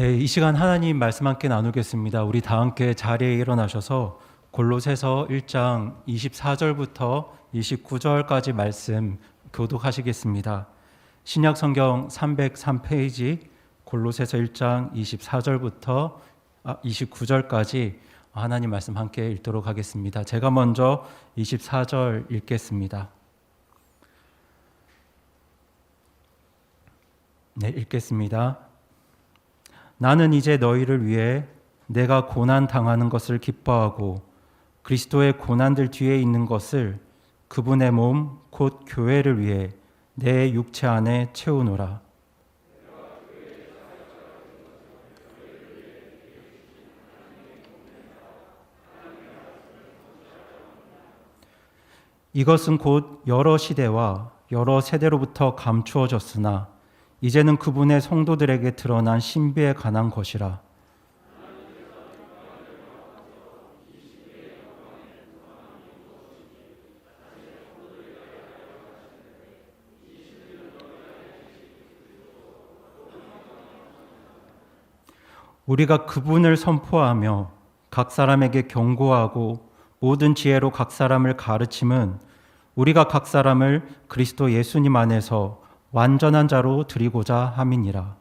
네, 이 시간 하나님 말씀 함께 나누겠습니다. 우리 다 함께 자리에 일어나셔서 골로새서 1장 24절부터 29절까지 말씀 교독하시겠습니다. 신약 성경 303페이지 골로새서 1장 24절부터 29절까지 하나님 말씀 함께 읽도록 하겠습니다. 제가 먼저 24절 읽겠습니다. 네, 읽겠습니다. 나는 이제 너희를 위해 내가 고난 당하는 것을 기뻐하고 그리스도의 고난들 뒤에 있는 것을 그분의 몸 곧 교회를 위해 내 육체 안에 채우노라. 이것은 곧 여러 시대와 여러 세대로부터 감추어졌으나 이제는 그분의 성도들에게 드러난 신비에 관한 것이라. 우리가 그분을 선포하며 각 사람에게 경고하고 모든 지혜로 각 사람을 가르침은 우리가 각 사람을 그리스도 예수님 안에서 완전한 자로 드리고자 함이니라.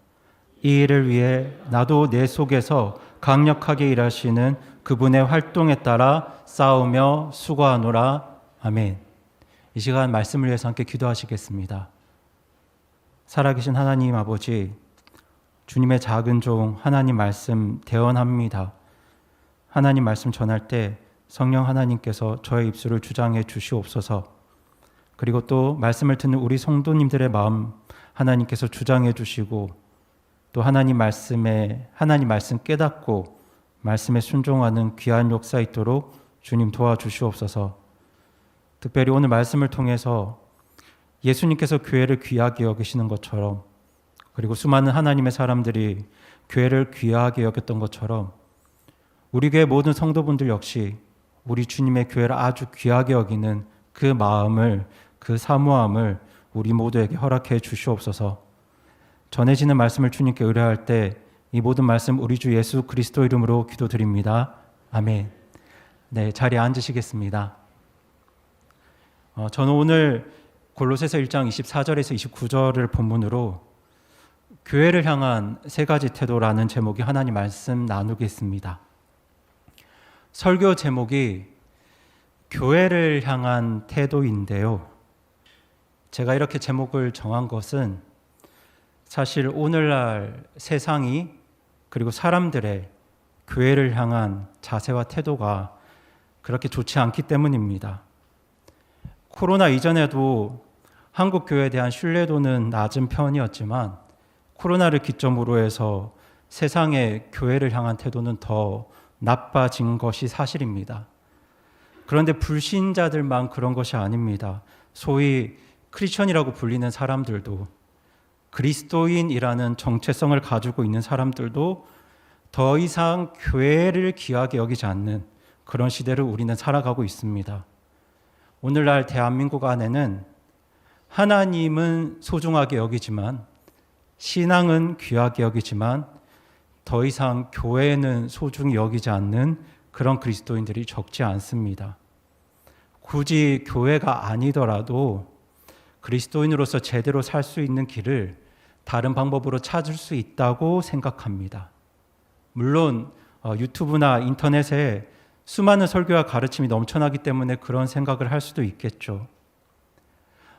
이 일을 위해 나도 내 속에서 강력하게 일하시는 그분의 활동에 따라 싸우며 수고하노라. 아멘. 이 시간 말씀을 위해서 함께 기도하시겠습니다. 살아계신 하나님 아버지, 주님의 작은 종 하나님 말씀 대언합니다. 하나님 말씀 전할 때 성령 하나님께서 저의 입술을 주장해 주시옵소서. 그리고 또 말씀을 듣는 우리 성도님들의 마음 하나님께서 주장해 주시고 또 하나님 말씀 깨닫고 말씀에 순종하는 귀한 역사 있도록 주님 도와주시옵소서. 특별히 오늘 말씀을 통해서 예수님께서 교회를 귀하게 여기시는 것처럼 그리고 수많은 하나님의 사람들이 교회를 귀하게 여겼던 것처럼 우리 교회 모든 성도분들 역시 우리 주님의 교회를 아주 귀하게 여기는 그 마음을, 그 사모함을 우리 모두에게 허락해 주시옵소서. 전해지는 말씀을 주님께 의뢰할 때 이 모든 말씀 우리 주 예수 그리스도 이름으로 기도드립니다. 아멘. 네, 자리에 앉으시겠습니다. 저는 오늘 골로새서 1장 24절에서 29절을 본문으로 교회를 향한 세 가지 태도라는 제목의 하나님 말씀 나누겠습니다. 설교 제목이 교회를 향한 태도인데요. 제가 이렇게 제목을 정한 것은 사실 오늘날 세상이 그리고 사람들의 교회를 향한 자세와 태도가 그렇게 좋지 않기 때문입니다. 코로나 이전에도 한국 교회에 대한 신뢰도는 낮은 편이었지만 코로나를 기점으로 해서 세상의 교회를 향한 태도는 더 나빠진 것이 사실입니다. 그런데 불신자들만 그런 것이 아닙니다. 소위 크리스천이라고 불리는 사람들도 그리스도인이라는 정체성을 가지고 있는 사람들도 더 이상 교회를 귀하게 여기지 않는 그런 시대를 우리는 살아가고 있습니다. 오늘날 대한민국 안에는 하나님은 소중하게 여기지만 신앙은 귀하게 여기지만 더 이상 교회는 소중히 여기지 않는 그런 그리스도인들이 적지 않습니다. 굳이 교회가 아니더라도 그리스도인으로서 제대로 살 수 있는 길을 다른 방법으로 찾을 수 있다고 생각합니다. 물론 유튜브나 인터넷에 수많은 설교와 가르침이 넘쳐나기 때문에 그런 생각을 할 수도 있겠죠.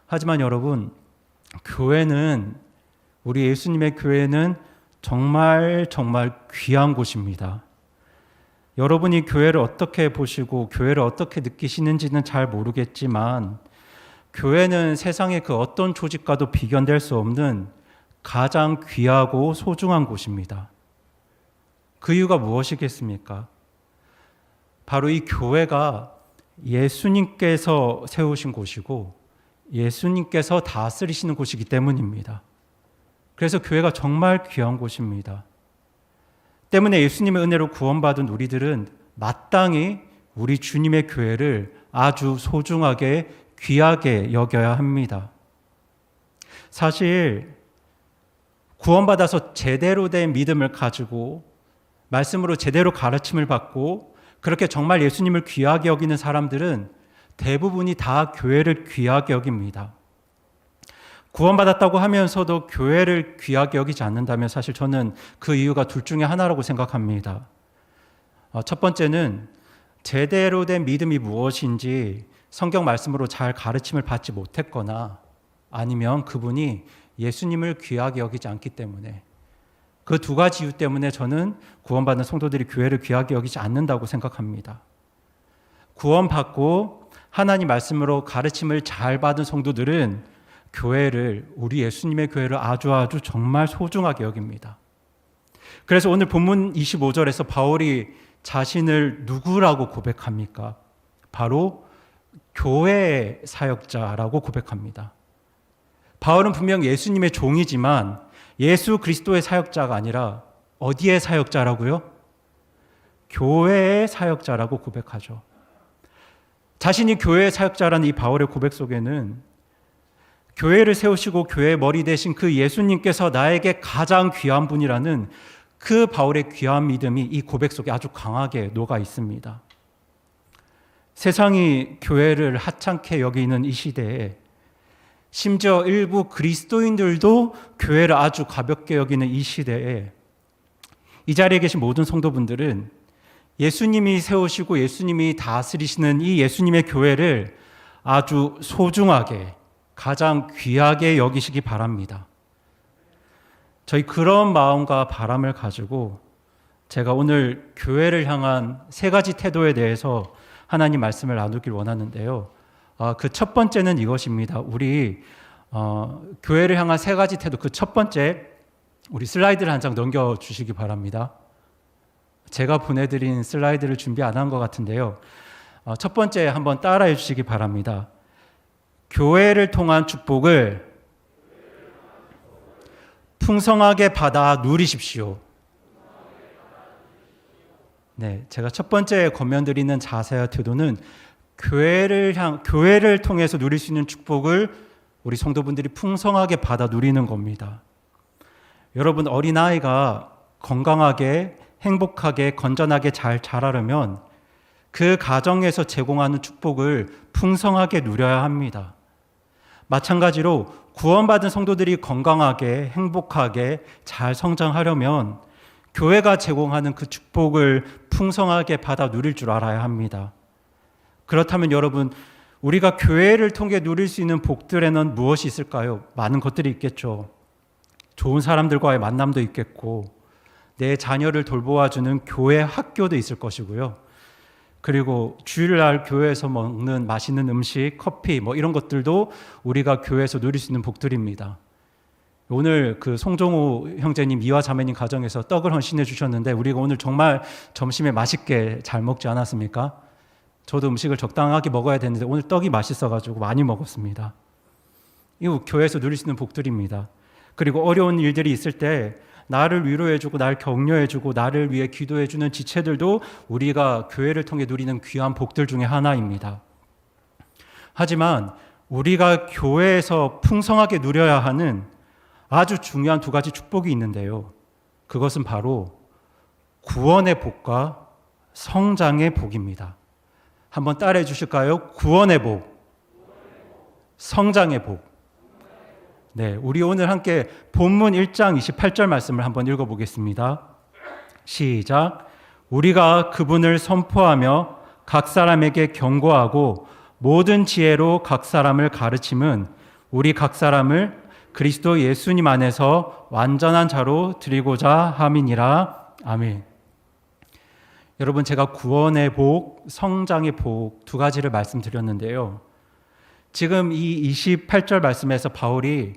하지만 여러분, 교회는 우리 예수님의 교회는 정말 귀한 곳입니다. 여러분이 교회를 어떻게 보시고 교회를 어떻게 느끼시는지는 잘 모르겠지만 교회는 세상의 그 어떤 조직과도 비견될 수 없는 가장 귀하고 소중한 곳입니다. 그 이유가 무엇이겠습니까? 바로 이 교회가 예수님께서 세우신 곳이고 예수님께서 다스리시는 곳이기 때문입니다. 그래서 교회가 정말 귀한 곳입니다. 때문에 예수님의 은혜로 구원받은 우리들은 마땅히 우리 주님의 교회를 아주 소중하게 귀하게 여겨야 합니다. 사실 구원받아서 제대로 된 믿음을 가지고 말씀으로 제대로 가르침을 받고 그렇게 정말 예수님을 귀하게 여기는 사람들은 대부분이 다 교회를 귀하게 여깁니다. 구원받았다고 하면서도 교회를 귀하게 여기지 않는다면 사실 저는 그 이유가 둘 중에 하나라고 생각합니다. 첫 번째는 제대로 된 믿음이 무엇인지 성경 말씀으로 잘 가르침을 받지 못했거나 아니면 그분이 예수님을 귀하게 여기지 않기 때문에 그 두 가지 이유 때문에 저는 구원받은 성도들이 교회를 귀하게 여기지 않는다고 생각합니다. 구원받고 하나님 말씀으로 가르침을 잘 받은 성도들은 교회를, 우리 예수님의 교회를 아주 정말 소중하게 여깁니다. 그래서 오늘 본문 25절에서 바울이 자신을 누구라고 고백합니까? 바로 교회의 사역자라고 고백합니다. 바울은 분명 예수님의 종이지만 예수 그리스도의 사역자가 아니라 어디의 사역자라고요? 교회의 사역자라고 고백하죠. 자신이 교회의 사역자라는 이 바울의 고백 속에는 교회를 세우시고 교회의 머리 되신 그 예수님께서 나에게 가장 귀한 분이라는 그 바울의 귀한 믿음이 이 고백 속에 아주 강하게 녹아 있습니다. 세상이 교회를 하찮게 여기는 이 시대에 심지어 일부 그리스도인들도 교회를 아주 가볍게 여기는 이 시대에 이 자리에 계신 모든 성도분들은 예수님이 세우시고 예수님이 다스리시는 이 예수님의 교회를 아주 소중하게 가장 귀하게 여기시기 바랍니다. 저희 그런 마음과 바람을 가지고 제가 오늘 교회를 향한 세 가지 태도에 대해서 하나님 말씀을 나누길 원하는데요. 그 첫 번째는 이것입니다. 우리 교회를 향한 세 가지 태도, 그 첫 번째, 우리 슬라이드를 한 장 넘겨주시기 바랍니다. 제가 보내드린 슬라이드를 준비 안 한 것 같은데요. 첫 번째 한번 따라해 주시기 바랍니다. 교회를 통한 축복을 풍성하게 받아 누리십시오. 네, 제가 첫 번째 권면드리는 자세와 태도는 교회를 통해서 누릴 수 있는 축복을 우리 성도분들이 풍성하게 받아 누리는 겁니다. 여러분, 어린아이가 건강하게, 행복하게, 건전하게 잘 자라려면 그 가정에서 제공하는 축복을 풍성하게 누려야 합니다. 마찬가지로 구원받은 성도들이 건강하게, 행복하게 잘 성장하려면 교회가 제공하는 그 축복을 풍성하게 받아 누릴 줄 알아야 합니다. 그렇다면 여러분, 우리가 교회를 통해 누릴 수 있는 복들에는 무엇이 있을까요? 많은 것들이 있겠죠. 좋은 사람들과의 만남도 있겠고, 내 자녀를 돌보아주는 교회 학교도 있을 것이고요. 그리고 주일날 교회에서 먹는 맛있는 음식, 커피 이런 것들도 우리가 교회에서 누릴 수 있는 복들입니다. 오늘 그 송종호 형제님, 이화 자매님 가정에서 떡을 헌신해 주셨는데 우리가 오늘 정말 점심에 맛있게 잘 먹지 않았습니까? 저도 음식을 적당하게 먹어야 되는데 오늘 떡이 맛있어가지고 많이 먹었습니다. 이거 교회에서 누릴 수 있는 복들입니다. 그리고 어려운 일들이 있을 때 나를 위로해주고 나를 격려해주고 나를 위해 기도해주는 지체들도 우리가 교회를 통해 누리는 귀한 복들 중에 하나입니다. 하지만 우리가 교회에서 풍성하게 누려야 하는 아주 중요한 두 가지 축복이 있는데요. 그것은 바로 구원의 복과 성장의 복입니다. 한번 따라해 주실까요? 구원의 복, 성장의 복. 네, 우리 오늘 함께 본문 1장 28절 말씀을 한번 읽어보겠습니다. 시작. 우리가 그분을 선포하며 각 사람에게 경고하고 모든 지혜로 각 사람을 가르침은 우리 각 사람을 그리스도 예수님 안에서 완전한 자로 드리고자 함이니라. 아멘. 여러분, 제가 구원의 복, 성장의 복 두 가지를 말씀드렸는데요. 지금 이 28절 말씀에서 바울이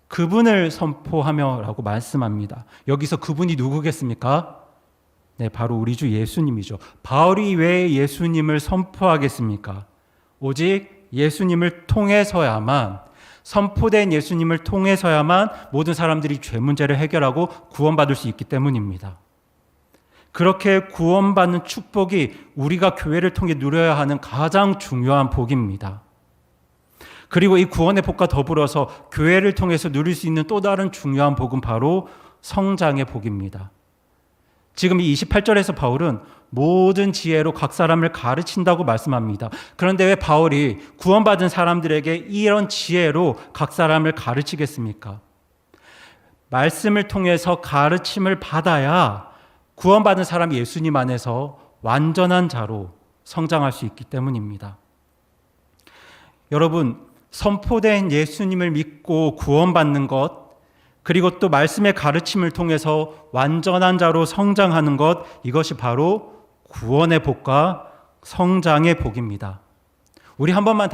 그분을 선포하며 라고 말씀합니다. 여기서 그분이 누구겠습니까? 네, 바로 우리 주 예수님이죠. 바울이 왜 예수님을 선포하겠습니까? 오직 예수님을 통해서야만, 선포된 예수님을 통해서야만 모든 사람들이 죄 문제를 해결하고 구원받을 수 있기 때문입니다. 그렇게 구원받는 축복이 우리가 교회를 통해 누려야 하는 가장 중요한 복입니다. 그리고 이 구원의 복과 더불어서 교회를 통해서 누릴 수 있는 또 다른 중요한 복은 바로 성장의 복입니다. 지금 이 28절에서 바울은 모든 지혜로 각 사람을 가르친다고 말씀합니다. 그런데 왜 바울이 구원받은 사람들에게 이런 지혜로 각 사람을 가르치겠습니까? 말씀을 통해서 가르침을 받아야 구원받은 사람이 예수님 안에서 완전한 자로 성장할 수 있기 때문입니다. 여러분, 선포된 예수님을 믿고 구원받는 것, 그리고 또 말씀의 가르침을 통해서 완전한 자로 성장하는 것, 이것이 바로 구원의 복과 성장의 복입니다. 우리 한 번만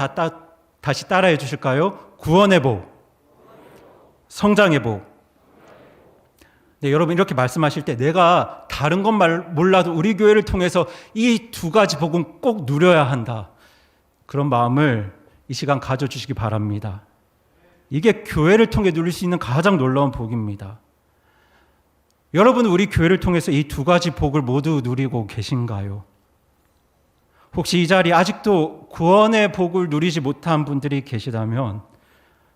다시 따라해 주실까요? 구원의 복, 성장의 복. 네, 여러분 이렇게 말씀하실 때 내가 다른 건 몰라도 우리 교회를 통해서 이 두 가지 복은 꼭 누려야 한다. 그런 마음을 이 시간 가져주시기 바랍니다. 이게 교회를 통해 누릴 수 있는 가장 놀라운 복입니다. 여러분은 우리 교회를 통해서 이 두 가지 복을 모두 누리고 계신가요? 혹시 이 자리에 아직도 구원의 복을 누리지 못한 분들이 계시다면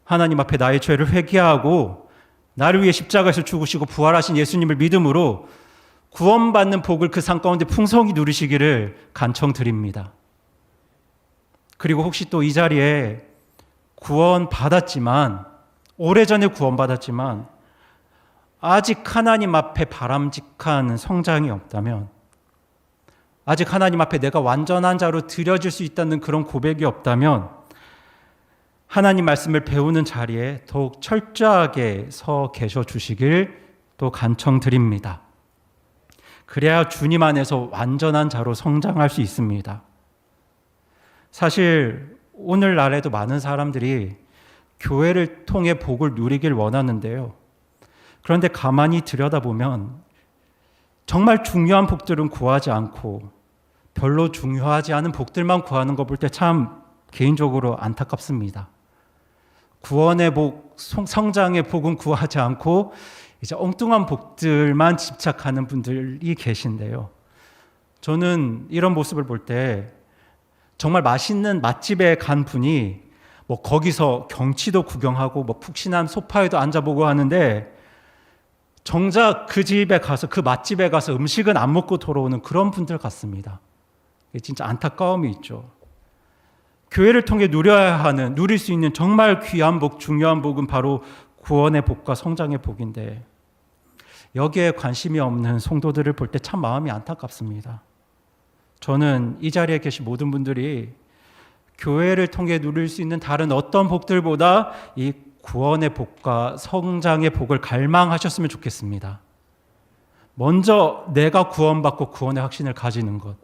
하나님 앞에 나의 죄를 회개하고 나를 위해 십자가에서 죽으시고 부활하신 예수님을 믿음으로 구원받는 복을 그 삶 가운데 풍성히 누리시기를 간청드립니다. 그리고 혹시 또 이 자리에 구원받았지만, 오래전에 구원받았지만 아직 하나님 앞에 바람직한 성장이 없다면, 아직 하나님 앞에 내가 완전한 자로 드려질 수 있다는 그런 고백이 없다면 하나님 말씀을 배우는 자리에 더욱 철저하게 서 계셔 주시길 또 간청드립니다. 그래야 주님 안에서 완전한 자로 성장할 수 있습니다. 사실 오늘날에도 많은 사람들이 교회를 통해 복을 누리길 원하는데요. 그런데 가만히 들여다보면 정말 중요한 복들은 구하지 않고 별로 중요하지 않은 복들만 구하는 거 볼 때 참 개인적으로 안타깝습니다. 구원의 복, 성장의 복은 구하지 않고 이제 엉뚱한 복들만 집착하는 분들이 계신데요. 저는 이런 모습을 볼 때 정말 맛있는 맛집에 간 분이 뭐 거기서 경치도 구경하고 뭐 푹신한 소파에도 앉아보고 하는데 정작 그 집에 가서 그 맛집에 가서 음식은 안 먹고 돌아오는 그런 분들 같습니다. 진짜 안타까움이 있죠. 교회를 통해 누릴 수 있는 정말 귀한 복, 중요한 복은 바로 구원의 복과 성장의 복인데 여기에 관심이 없는 성도들을 볼 때 참 마음이 안타깝습니다. 저는 이 자리에 계신 모든 분들이 교회를 통해 누릴 수 있는 다른 어떤 복들보다 이 구원의 복과 성장의 복을 갈망하셨으면 좋겠습니다. 먼저 내가 구원받고 구원의 확신을 가지는 것,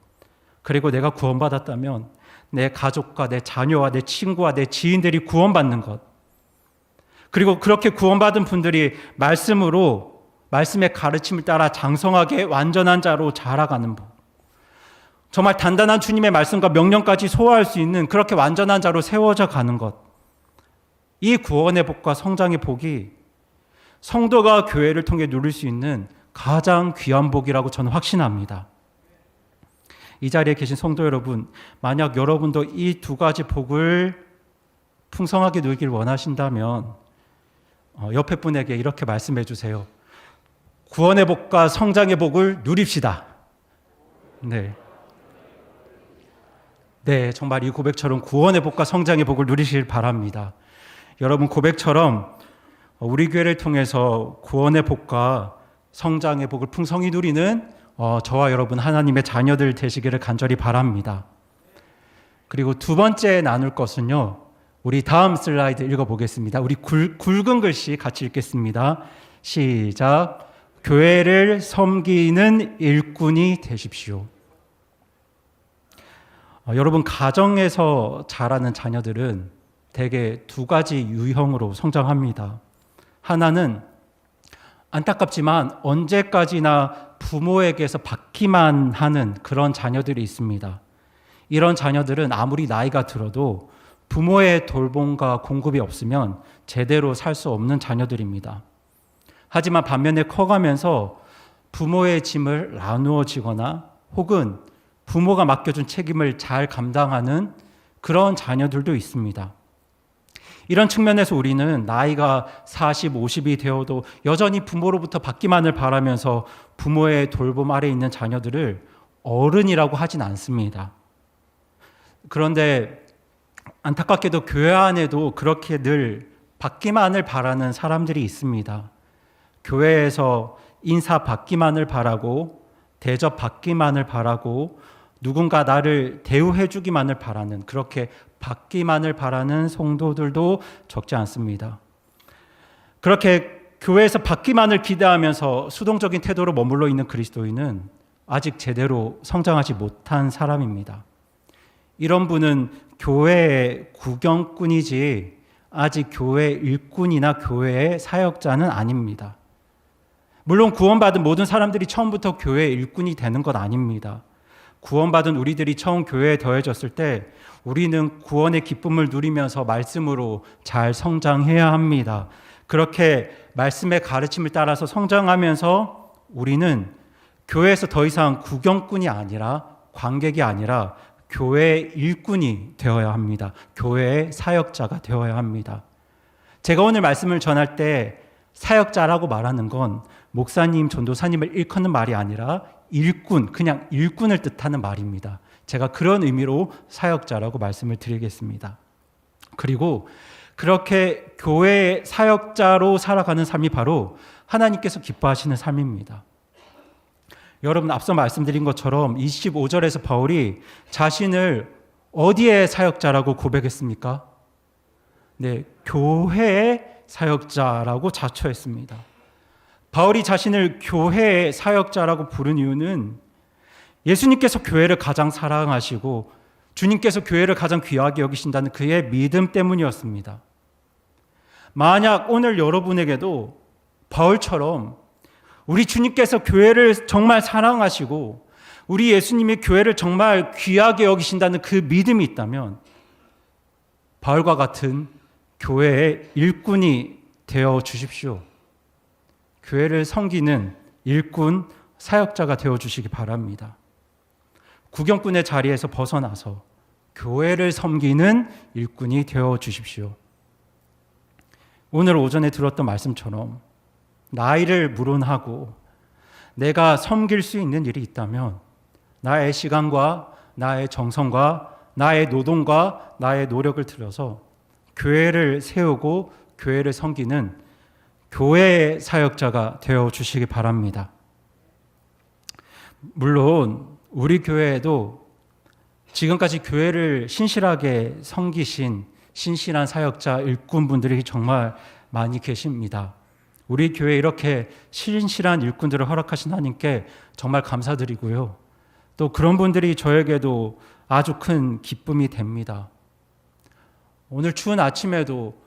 그리고 내가 구원받았다면 내 가족과 내 자녀와 내 친구와 내 지인들이 구원받는 것, 그리고 그렇게 구원받은 분들이 말씀의 가르침을 따라 장성하게 완전한 자로 자라가는 복, 정말 단단한 주님의 말씀과 명령까지 소화할 수 있는 그렇게 완전한 자로 세워져 가는 것, 이 구원의 복과 성장의 복이 성도가 교회를 통해 누릴 수 있는 가장 귀한 복이라고 저는 확신합니다. 이 자리에 계신 성도 여러분, 만약 여러분도 이 두 가지 복을 풍성하게 누리길 원하신다면 옆에 분에게 이렇게 말씀해 주세요. 구원의 복과 성장의 복을 누립시다. 네, 정말 이 고백처럼 구원의 복과 성장의 복을 누리시길 바랍니다. 여러분 고백처럼 우리 교회를 통해서 구원의 복과 성장의 복을 풍성히 누리는 저와 여러분 하나님의 자녀들 되시기를 간절히 바랍니다. 그리고 두 번째 나눌 것은요, 우리 다음 슬라이드 읽어보겠습니다. 우리 굵은 글씨 같이 읽겠습니다. 시작. 교회를 섬기는 일꾼이 되십시오. 여러분 가정에서 자라는 자녀들은 대개 두 가지 유형으로 성장합니다. 하나는 안타깝지만 언제까지나 부모에게서 받기만 하는 그런 자녀들이 있습니다. 이런 자녀들은 아무리 나이가 들어도 부모의 돌봄과 공급이 없으면 제대로 살 수 없는 자녀들입니다. 하지만 반면에 커가면서 부모의 짐을 나누어지거나 혹은 부모가 맡겨준 책임을 잘 감당하는 그런 자녀들도 있습니다. 이런 측면에서 우리는 나이가 40, 50이 되어도 여전히 부모로부터 받기만을 바라면서 부모의 돌봄 아래 있는 자녀들을 어른이라고 하진 않습니다. 그런데 안타깝게도 교회 안에도 그렇게 늘 받기만을 바라는 사람들이 있습니다. 교회에서 인사 받기만을 바라고 대접 받기만을 바라고 누군가 나를 대우해 주기만을 바라는, 그렇게 받기만을 바라는 성도들도 적지 않습니다. 그렇게 교회에서 받기만을 기대하면서 수동적인 태도로 머물러 있는 그리스도인은 아직 제대로 성장하지 못한 사람입니다. 이런 분은 교회의 구경꾼이지 아직 교회 일꾼이나 교회의 사역자는 아닙니다. 물론 구원받은 모든 사람들이 처음부터 교회의 일꾼이 되는 건 아닙니다. 구원받은 우리들이 처음 교회에 더해졌을 때 우리는 구원의 기쁨을 누리면서 말씀으로 잘 성장해야 합니다. 그렇게 말씀의 가르침을 따라서 성장하면서 우리는 교회에서 더 이상 구경꾼이 아니라, 관객이 아니라 교회의 일꾼이 되어야 합니다. 교회의 사역자가 되어야 합니다. 제가 오늘 말씀을 전할 때 사역자라고 말하는 건 목사님, 전도사님을 일컫는 말이 아니라 일꾼, 그냥 일꾼을 뜻하는 말입니다. 제가 그런 의미로 사역자라고 말씀을 드리겠습니다. 그리고 그렇게 교회의 사역자로 살아가는 삶이 바로 하나님께서 기뻐하시는 삶입니다. 여러분, 앞서 말씀드린 것처럼 25절에서 바울이 자신을 어디에 사역자라고 고백했습니까? 네, 교회의 사역자라고 자처했습니다. 바울이 자신을 교회의 사역자라고 부른 이유는 예수님께서 교회를 가장 사랑하시고 주님께서 교회를 가장 귀하게 여기신다는 그의 믿음 때문이었습니다. 만약 오늘 여러분에게도 바울처럼 우리 주님께서 교회를 정말 사랑하시고 우리 예수님이 교회를 정말 귀하게 여기신다는 그 믿음이 있다면 바울과 같은 교회의 일꾼이 되어 주십시오. 교회를 섬기는 일꾼, 사역자가 되어 주시기 바랍니다. 구경꾼의 자리에서 벗어나서 교회를 섬기는 일꾼이 되어 주십시오. 오늘 오전에 들었던 말씀처럼 나이를 물은하고 내가 섬길 수 있는 일이 있다면 나의 시간과 나의 정성과 나의 노동과 나의 노력을 들여서 교회를 세우고 교회를 섬기는 교회의 사역자가 되어 주시기 바랍니다. 물론 우리 교회에도 지금까지 교회를 신실하게 섬기신 신실한 사역자 일꾼분들이 정말 많이 계십니다. 우리 교회에 이렇게 신실한 일꾼들을 허락하신 하나님께 정말 감사드리고요. 또 그런 분들이 저에게도 아주 큰 기쁨이 됩니다. 오늘 추운 아침에도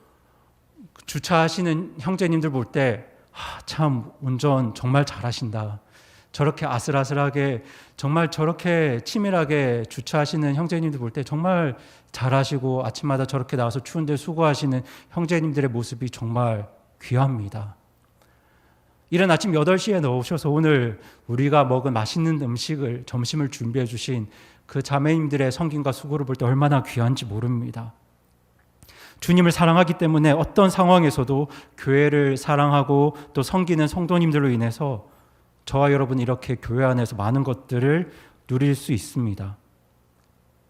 주차하시는 형제님들 볼 때 참 운전 정말 잘하신다. 저렇게 아슬아슬하게 정말 저렇게 치밀하게 주차하시는 형제님들 볼 때 정말 잘하시고 아침마다 저렇게 나와서 추운데 수고하시는 형제님들의 모습이 정말 귀합니다. 이른 아침 8시에 나오셔서 오늘 우리가 먹은 맛있는 음식을, 점심을 준비해 주신 그 자매님들의 섬김과 수고를 볼 때 얼마나 귀한지 모릅니다. 주님을 사랑하기 때문에 어떤 상황에서도 교회를 사랑하고 또 섬기는 성도님들로 인해서 저와 여러분 이렇게 교회 안에서 많은 것들을 누릴 수 있습니다.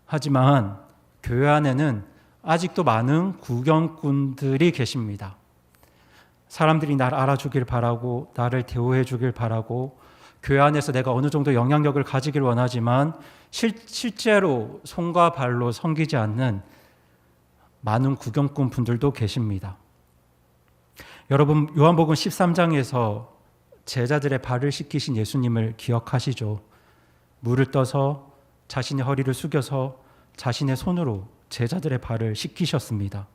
하지만 교회 안에는 아직도 많은 구경꾼들이 계십니다. 사람들이 나를 알아주길 바라고 나를 대우해 주길 바라고 교회 안에서 내가 어느 정도 영향력을 가지길 원하지만 실제로 손과 발로 섬기지 않는 많은 구경꾼 분들도 계십니다. 여러분, 요한복음 13장에서 제자들의 발을 씻기신 예수님을 기억하시죠? 물을 떠서 자신의 허리를 숙여서 자신의 손으로 제자들의 발을 씻기셨습니다.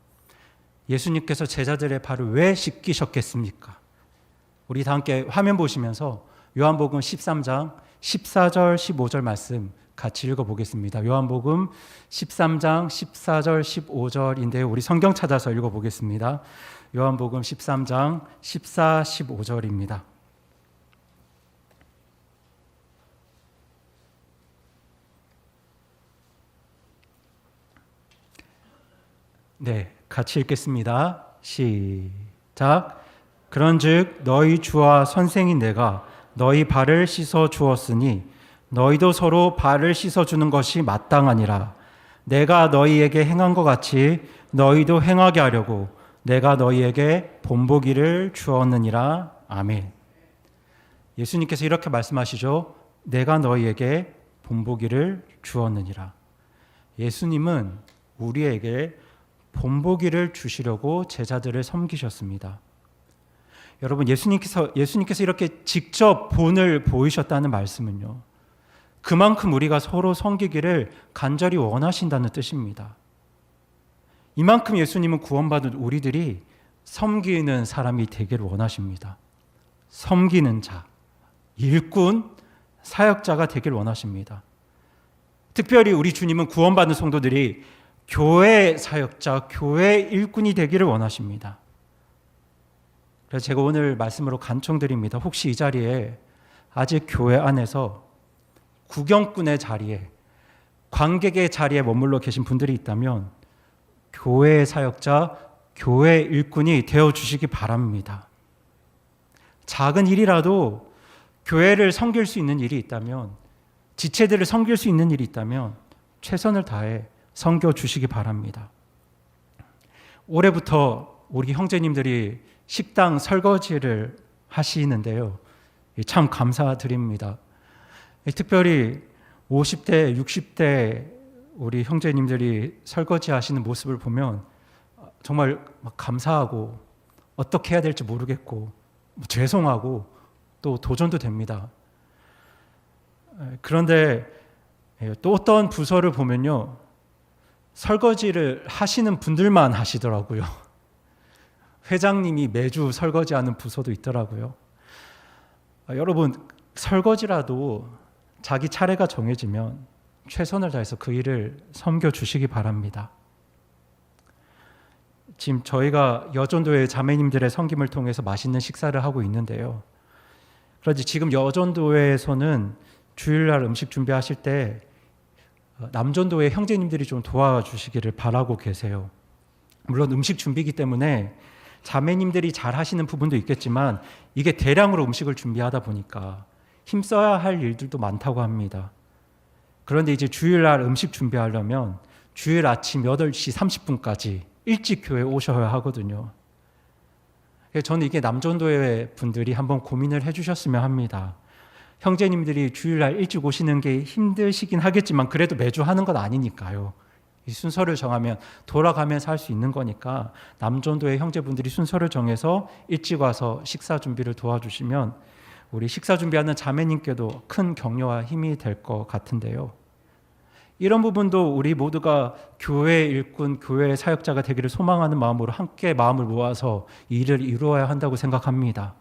예수님께서 제자들의 발을 왜 씻기셨겠습니까? 우리 다 함께 화면 보시면서 요한복음 13장 14절 15절 말씀 같이 읽어보겠습니다. 요한복음 13장 14절 15절인데요. 우리 성경 찾아서 읽어보겠습니다. 요한복음 13장 14, 15절입니다. 네, 같이 읽겠습니다. 시작. 그런즉 너희 주와 선생인 내가 너희 발을 씻어 주었으니 너희도 서로 발을 씻어 주는 것이 마땅하니라. 내가 너희에게 행한 것 같이 너희도 행하게 하려고 내가 너희에게 본보기를 주었느니라. 아멘. 예수님께서 이렇게 말씀하시죠. 내가 너희에게 본보기를 주었느니라. 예수님은 우리에게 본보기를 주시려고 제자들을 섬기셨습니다. 여러분, 예수님께서 이렇게 직접 본을 보이셨다는 말씀은요, 그만큼 우리가 서로 섬기기를 간절히 원하신다는 뜻입니다. 이만큼 예수님은 구원받은 우리들이 섬기는 사람이 되기를 원하십니다. 섬기는 자, 일꾼, 사역자가 되길 원하십니다. 특별히 우리 주님은 구원받은 성도들이 교회 사역자, 교회 일꾼이 되기를 원하십니다. 그래서 제가 오늘 말씀으로 간청드립니다. 혹시 이 자리에 아직 교회 안에서 구경꾼의 자리에, 관객의 자리에 머물러 계신 분들이 있다면 교회 사역자, 교회 일꾼이 되어주시기 바랍니다. 작은 일이라도 교회를 섬길 수 있는 일이 있다면, 지체들을 섬길 수 있는 일이 있다면 최선을 다해 섬겨주시기 바랍니다. 올해부터 우리 형제님들이 식당 설거지를 하시는데요, 참 감사드립니다. 특별히 50대, 60대 우리 형제님들이 설거지 하시는 모습을 보면 정말 감사하고 어떻게 해야 될지 모르겠고 죄송하고 또 도전도 됩니다. 그런데 또 어떤 부서를 보면요, 설거지를 하시는 분들만 하시더라고요. 회장님이 매주 설거지하는 부서도 있더라고요. 여러분, 설거지라도 자기 차례가 정해지면 최선을 다해서 그 일을 섬겨주시기 바랍니다. 지금 저희가 여전도회 자매님들의 섬김을 통해서 맛있는 식사를 하고 있는데요. 그런데 지금 여전도회에서는 주일날 음식 준비하실 때 남전도회 형제님들이 좀 도와주시기를 바라고 계세요. 물론 음식 준비이기 때문에 자매님들이 잘 하시는 부분도 있겠지만 이게 대량으로 음식을 준비하다 보니까 힘써야 할 일들도 많다고 합니다. 그런데 이제 주일날 음식 준비하려면 주일 아침 8시 30분까지 일찍 교회에 오셔야 하거든요. 저는 이게 남전도회 분들이 한번 고민을 해주셨으면 합니다. 형제님들이 주일날 일찍 오시는 게 힘드시긴 하겠지만 그래도 매주 하는 건 아니니까요. 이 순서를 정하면 돌아가면서 할 수 있는 거니까 남전도의 형제분들이 순서를 정해서 일찍 와서 식사 준비를 도와주시면 우리 식사 준비하는 자매님께도 큰 격려와 힘이 될 것 같은데요. 이런 부분도 우리 모두가 교회 일꾼, 교회 사역자가 되기를 소망하는 마음으로 함께 마음을 모아서 이 일을 이루어야 한다고 생각합니다.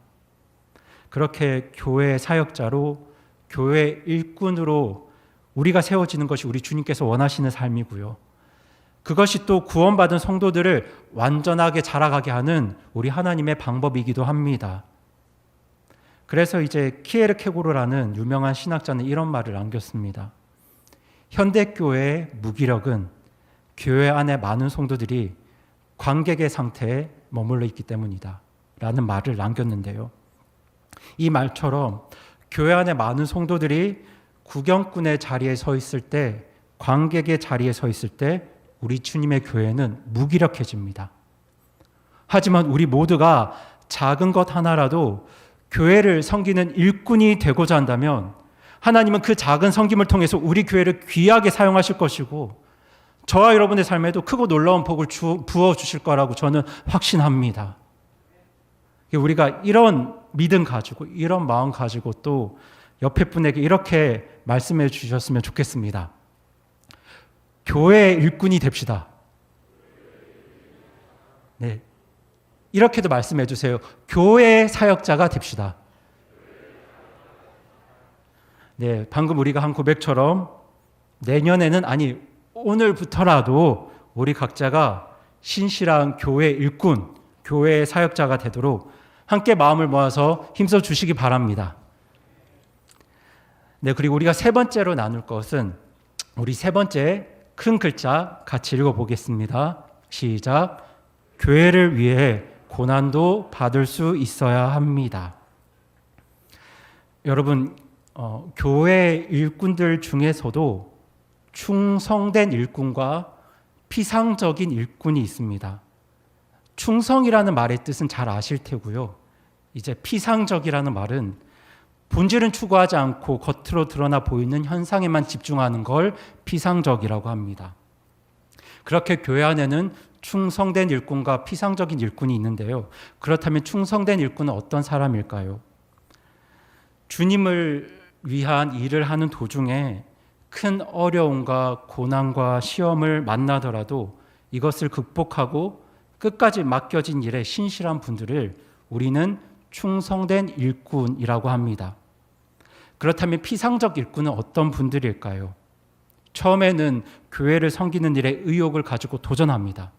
그렇게 교회 사역자로, 교회 일꾼으로 우리가 세워지는 것이 우리 주님께서 원하시는 삶이고요. 그것이 또 구원받은 성도들을 완전하게 자라가게 하는 우리 하나님의 방법이기도 합니다. 그래서 이제 키에르 케고르라는 유명한 신학자는 이런 말을 남겼습니다. 현대교회의 무기력은 교회 안에 많은 성도들이 관객의 상태에 머물러 있기 때문이다 라는 말을 남겼는데요. 이 말처럼 교회 안에 많은 성도들이 구경꾼의 자리에 서 있을 때, 관객의 자리에 서 있을 때 우리 주님의 교회는 무기력해집니다. 하지만 우리 모두가 작은 것 하나라도 교회를 섬기는 일꾼이 되고자 한다면 하나님은 그 작은 섬김을 통해서 우리 교회를 귀하게 사용하실 것이고 저와 여러분의 삶에도 크고 놀라운 복을 부어주실 거라고 저는 확신합니다. 우리가 이런 믿음 가지고 이런 마음 가지고 또 옆에 분에게 이렇게 말씀해 주셨으면 좋겠습니다. 교회 일꾼이 됩시다. 네, 이렇게도 말씀해 주세요. 교회 사역자가 됩시다. 네, 방금 우리가 한 고백처럼 내년에는, 아니 오늘부터라도 우리 각자가 신실한 교회 일꾼, 교회 사역자가 되도록 함께 마음을 모아서 힘써 주시기 바랍니다. 네, 그리고 우리가 세 번째로 나눌 것은 우리 세 번째 큰 글자 같이 읽어보겠습니다. 시작. 교회를 위해 고난도 받을 수 있어야 합니다. 여러분, 교회 일꾼들 중에서도 충성된 일꾼과 피상적인 일꾼이 있습니다. 충성이라는 말의 뜻은 잘 아실 테고요. 이제 피상적이라는 말은 본질은 추구하지 않고 겉으로 드러나 보이는 현상에만 집중하는 걸 피상적이라고 합니다. 그렇게 교회 안에는 충성된 일꾼과 피상적인 일꾼이 있는데요. 그렇다면 충성된 일꾼은 어떤 사람일까요? 주님을 위한 일을 하는 도중에 큰 어려움과 고난과 시험을 만나더라도 이것을 극복하고 끝까지 맡겨진 일에 신실한 분들을 우리는 충성된 일꾼이라고 합니다. 그렇다면 피상적 일꾼은 어떤 분들일까요? 처음에는 교회를 섬기는 일에 의욕을 가지고 도전합니다.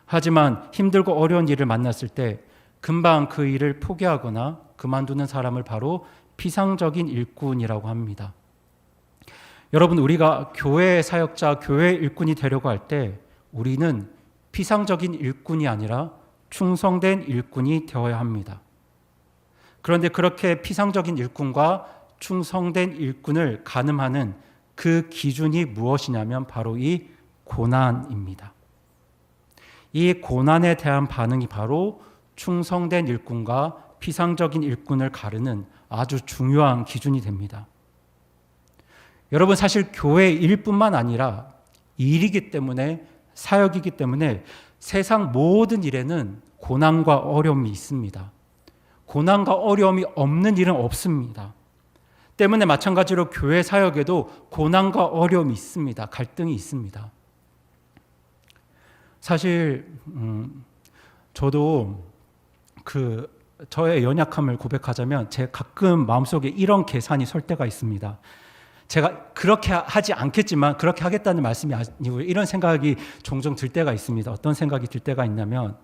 하지만 힘들고 어려운 일을 만났을 때 금방 그 일을 포기하거나 그만두는 사람을 바로 피상적인 일꾼이라고 합니다. 여러분, 우리가 교회 사역자, 교회 일꾼이 되려고 할 때 우리는 피상적인 일꾼이 아니라 충성된 일꾼이 되어야 합니다. 그런데 그렇게 피상적인 일꾼과 충성된 일꾼을 가늠하는 그 기준이 무엇이냐면 바로 이 고난입니다. 이 고난에 대한 반응이 바로 충성된 일꾼과 피상적인 일꾼을 가르는 아주 중요한 기준이 됩니다. 여러분, 사실 교회 일뿐만 아니라 일이기 때문에, 사역이기 때문에 세상 모든 일에는 고난과 어려움이 있습니다. 고난과 어려움이 없는 일은 없습니다. 때문에 마찬가지로 교회 사역에도 고난과 어려움이 있습니다. 갈등이 있습니다. 사실 저도 저의 연약함을 고백하자면 제 가끔 마음속에 이런 계산이 설 때가 있습니다. 제가 그렇게 하지 않겠지만 그렇게 하겠다는 말씀이 아니고 이런 생각이 종종 들 때가 있습니다. 어떤 생각이 들 때가 있냐면,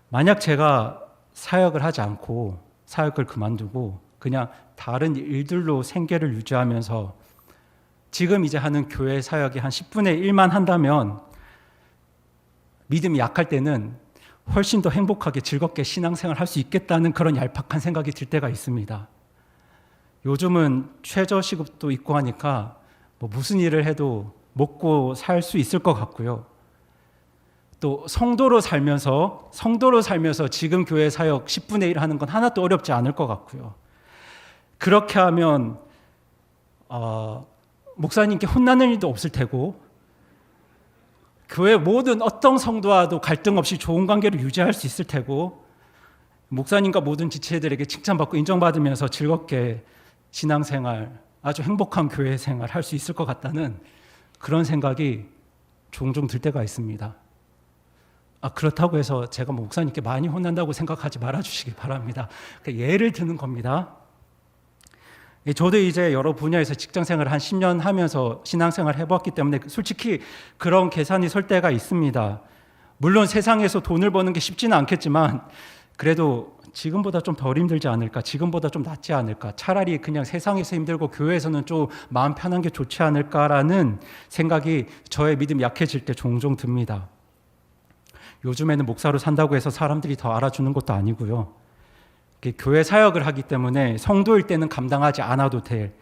만약 제가 사역을 하지 않고 사역을 그만두고 그냥 다른 일들로 생계를 유지하면서 지금 이제 하는 교회 사역이 한 10분의 1만 한다면 믿음이 약할 때는 훨씬 더 행복하게 즐겁게 신앙생활 할 수 있겠다는 그런 얄팍한 생각이 들 때가 있습니다. 요즘은 최저시급도 있고 하니까 무슨 일을 해도 먹고 살 수 있을 것 같고요. 또 성도로 살면서 지금 교회 사역 10분의 1 하는 건 하나도 어렵지 않을 것 같고요. 그렇게 하면 목사님께 혼나는 일도 없을 테고 교회 모든 어떤 성도와도 갈등 없이 좋은 관계를 유지할 수 있을 테고 목사님과 모든 지체들에게 칭찬받고 인정받으면서 즐겁게 신앙생활, 아주 행복한 교회 생활 할 수 있을 것 같다는 그런 생각이 종종 들 때가 있습니다. 그렇다고 해서 제가 목사님께 많이 혼난다고 생각하지 말아주시기 바랍니다. 예를 드는 겁니다. 저도 이제 여러 분야에서 직장생활을 한 10년 하면서 신앙생활을 해봤기 때문에 솔직히 그런 계산이 설 때가 있습니다. 물론 세상에서 돈을 버는 게 쉽지는 않겠지만 그래도 지금보다 좀 덜 힘들지 않을까, 지금보다 좀 낫지 않을까, 차라리 그냥 세상에서 힘들고 교회에서는 좀 마음 편한 게 좋지 않을까라는 생각이 저의 믿음이 약해질 때 종종 듭니다. 요즘에는 목사로 산다고 해서 사람들이 더 알아주는 것도 아니고요. 교회 사역을 하기 때문에 성도일 때는 감당하지 않아도 될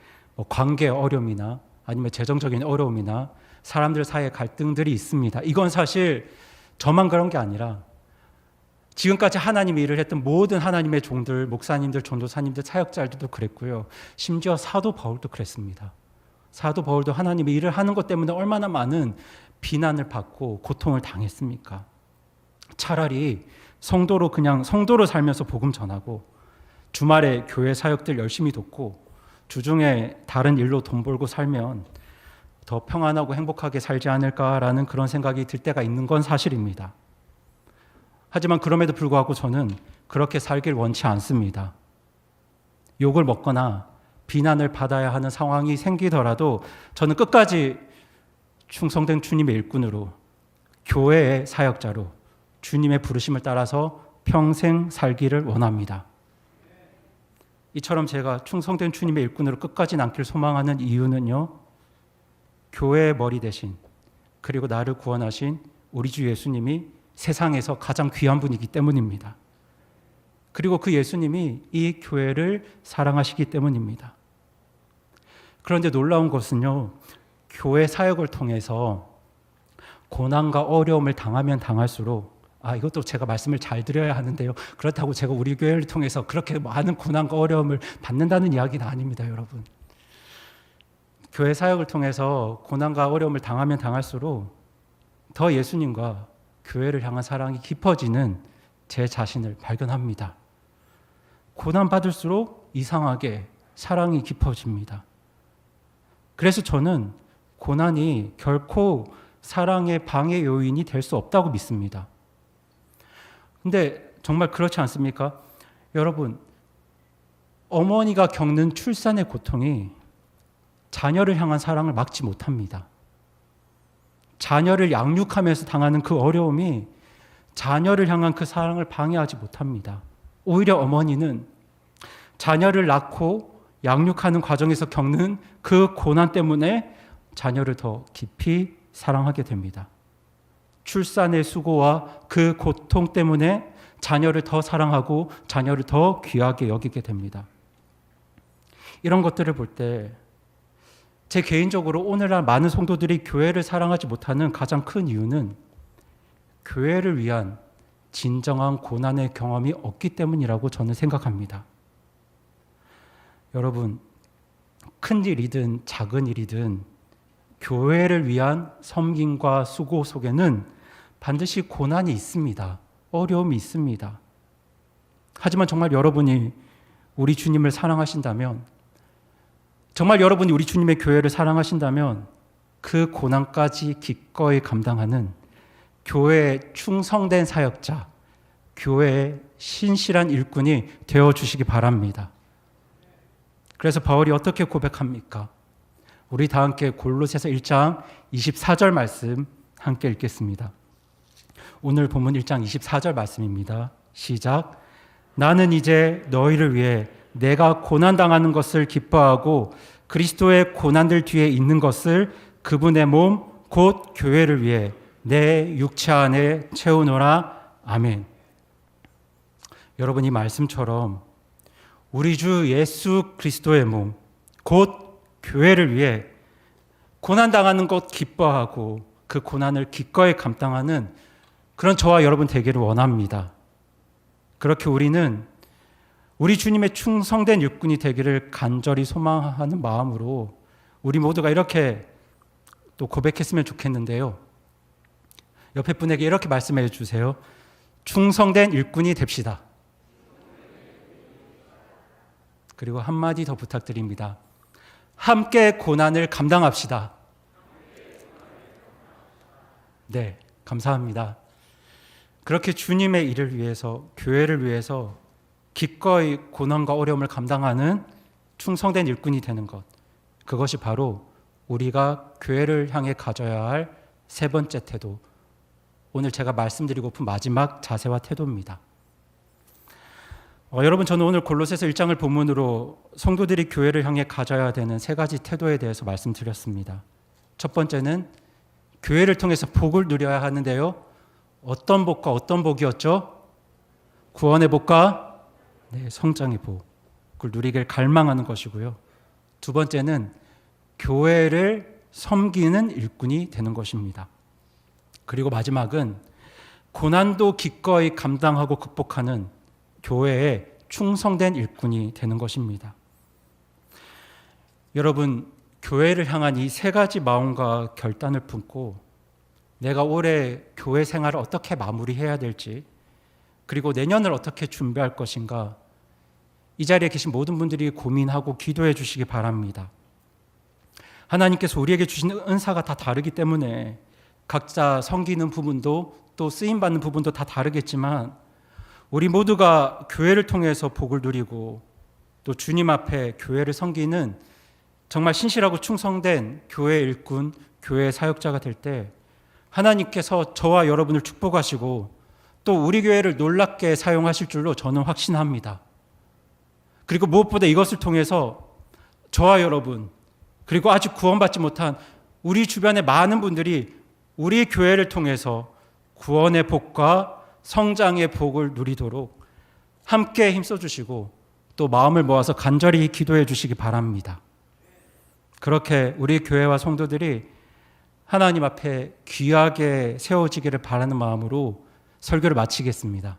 관계 어려움이나 아니면 재정적인 어려움이나 사람들 사이의 갈등들이 있습니다. 이건 사실 저만 그런 게 아니라 지금까지 하나님의 일을 했던 모든 하나님의 종들, 목사님들, 전도사님들, 사역자들도 그랬고요. 심지어 사도 바울도 그랬습니다. 사도 바울도 하나님의 일을 하는 것 때문에 얼마나 많은 비난을 받고 고통을 당했습니까? 차라리 그냥 성도로 살면서 복음 전하고 주말에 교회 사역들 열심히 돕고 주중에 다른 일로 돈 벌고 살면 더 평안하고 행복하게 살지 않을까라는 그런 생각이 들 때가 있는 건 사실입니다. 하지만 그럼에도 불구하고 저는 그렇게 살길 원치 않습니다. 욕을 먹거나 비난을 받아야 하는 상황이 생기더라도 저는 끝까지 충성된 주님의 일꾼으로, 교회의 사역자로 주님의 부르심을 따라서 평생 살기를 원합니다. 이처럼 제가 충성된 주님의 일꾼으로 끝까지 남길 소망하는 이유는요, 교회의 머리 대신 그리고 나를 구원하신 우리 주 예수님이 세상에서 가장 귀한 분이기 때문입니다. 그리고 그 예수님이 이 교회를 사랑하시기 때문입니다. 그런데 놀라운 것은요, 교회 사역을 통해서 고난과 어려움을 당하면 당할수록 이것도 제가 말씀을 잘 드려야 하는데요, 그렇다고 제가 우리 교회를 통해서 그렇게 많은 고난과 어려움을 받는다는 이야기는 아닙니다. 여러분, 교회 사역을 통해서 고난과 어려움을 당하면 당할수록 더 예수님과 교회를 향한 사랑이 깊어지는 제 자신을 발견합니다. 고난 받을수록 이상하게 사랑이 깊어집니다. 그래서 저는 고난이 결코 사랑의 방해 요인이 될 수 없다고 믿습니다. 근데 정말 그렇지 않습니까? 여러분, 어머니가 겪는 출산의 고통이 자녀를 향한 사랑을 막지 못합니다. 자녀를 양육하면서 당하는 그 어려움이 자녀를 향한 그 사랑을 방해하지 못합니다. 오히려 어머니는 자녀를 낳고 양육하는 과정에서 겪는 그 고난 때문에 자녀를 더 깊이 사랑하게 됩니다. 출산의 수고와 그 고통 때문에 자녀를 더 사랑하고 자녀를 더 귀하게 여기게 됩니다. 이런 것들을 볼 때 제 개인적으로 오늘날 많은 성도들이 교회를 사랑하지 못하는 가장 큰 이유는 교회를 위한 진정한 고난의 경험이 없기 때문이라고 저는 생각합니다. 여러분, 큰 일이든 작은 일이든 교회를 위한 섬김과 수고 속에는 반드시 고난이 있습니다. 어려움이 있습니다. 하지만 정말 여러분이 우리 주님을 사랑하신다면, 정말 여러분이 우리 주님의 교회를 사랑하신다면 그 고난까지 기꺼이 감당하는 교회의 충성된 사역자, 교회의 신실한 일꾼이 되어주시기 바랍니다. 그래서 바울이 어떻게 고백합니까? 우리 다 함께 골로새서 1장 24절 말씀 함께 읽겠습니다. 오늘 본문 1장 24절 말씀입니다. 시작. 나는 이제 너희를 위해 내가 고난당하는 것을 기뻐하고 그리스도의 고난들 뒤에 있는 것을 그분의 몸 곧 교회를 위해 내 육체 안에 채우노라. 아멘. 여러분, 이 말씀처럼 우리 주 예수 그리스도의 몸 곧 교회를 위해 고난당하는 것 기뻐하고 그 고난을 기꺼이 감당하는 그런 저와 여러분 되기를 원합니다. 그렇게 우리는 우리 주님의 충성된 육군이 되기를 간절히 소망하는 마음으로 우리 모두가 이렇게 또 고백했으면 좋겠는데요. 옆에 분에게 이렇게 말씀해 주세요. 충성된 일꾼이 됩시다. 그리고 한마디 더 부탁드립니다. 함께 고난을 감당합시다. 네, 감사합니다. 그렇게 주님의 일을 위해서, 교회를 위해서 기꺼이 고난과 어려움을 감당하는 충성된 일꾼이 되는 것, 그것이 바로 우리가 교회를 향해 가져야 할 세 번째 태도, 오늘 제가 말씀드리고픈 마지막 자세와 태도입니다. 여러분, 저는 오늘 골로새서 1장을 본문으로 성도들이 교회를 향해 가져야 되는 세 가지 태도에 대해서 말씀드렸습니다. 첫 번째는 교회를 통해서 복을 누려야 하는데요. 어떤 복과 어떤 복이었죠? 구원의 복과 성장의 복을 누리길 갈망하는 것이고요. 두 번째는 교회를 섬기는 일꾼이 되는 것입니다. 그리고 마지막은 고난도 기꺼이 감당하고 극복하는 교회의 충성된 일꾼이 되는 것입니다. 여러분, 교회를 향한 이 세 가지 마음과 결단을 품고 내가 올해 교회 생활을 어떻게 마무리해야 될지, 그리고 내년을 어떻게 준비할 것인가, 이 자리에 계신 모든 분들이 고민하고 기도해 주시기 바랍니다. 하나님께서 우리에게 주신 은사가 다 다르기 때문에 각자 섬기는 부분도 또 쓰임받는 부분도 다 다르겠지만 우리 모두가 교회를 통해서 복을 누리고 또 주님 앞에 교회를 섬기는 정말 신실하고 충성된 교회 일꾼, 교회 사역자가 될 때 하나님께서 저와 여러분을 축복하시고 또 우리 교회를 놀랍게 사용하실 줄로 저는 확신합니다. 그리고 무엇보다 이것을 통해서 저와 여러분, 그리고 아직 구원받지 못한 우리 주변의 많은 분들이 우리 교회를 통해서 구원의 복과 성장의 복을 누리도록 함께 힘써 주시고 또 마음을 모아서 간절히 기도해 주시기 바랍니다. 그렇게 우리 교회와 성도들이 하나님 앞에 귀하게 세워지기를 바라는 마음으로 설교를 마치겠습니다.